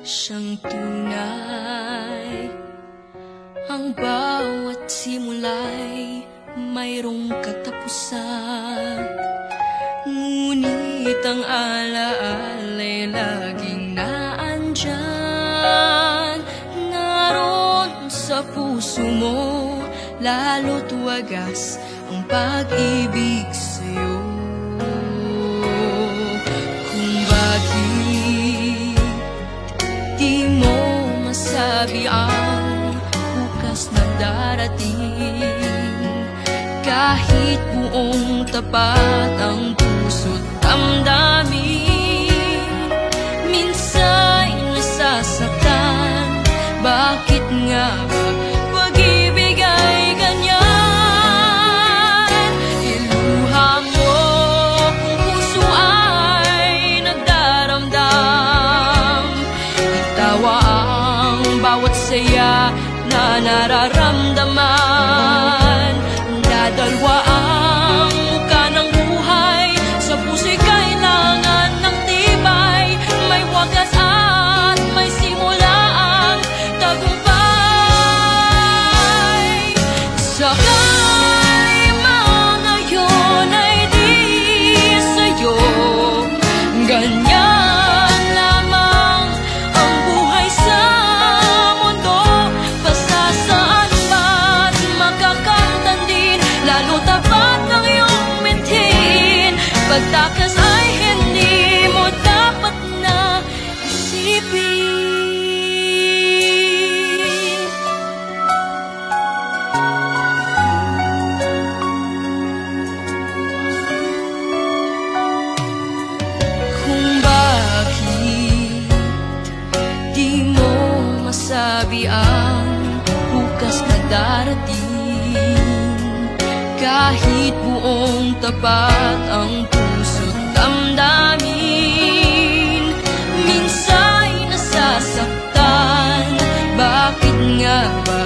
siyang tunay. Ang bawat simula'y mayroong katapusan, ngunit ang alaala'y laging naandyan. Naroon sa puso mo, lalo't wagas ang pag-ibig sa'yo. Kung bakit di mo masabi ang bukas na darating, kahit buong tapat ang puso't damdamin, minsa'y nasasaktan. Bakit nga ba pag-ibig ay ganyan? Iluha mo kung puso ay nagdaramdam, itawa ang bawat saya na nararamdaman. Dadalwa ang muka ng buhay, sa puso'y kailangan ng tibay. May wagas at may simula ang tagumpay. Sakali man ngayon ay di sa'yo, ganyan lamang ang buhay sa mundo. Basta saan ba't makakamtan din, lalo tapat ng iyong mintin. Pagtakas ay hindi mo dapat na isipin. Kung bakit di mo masabi ang bukas na darating, kahit buong tapat ang puso't damdamin, minsa'y nasasaktan. Bakit nga ba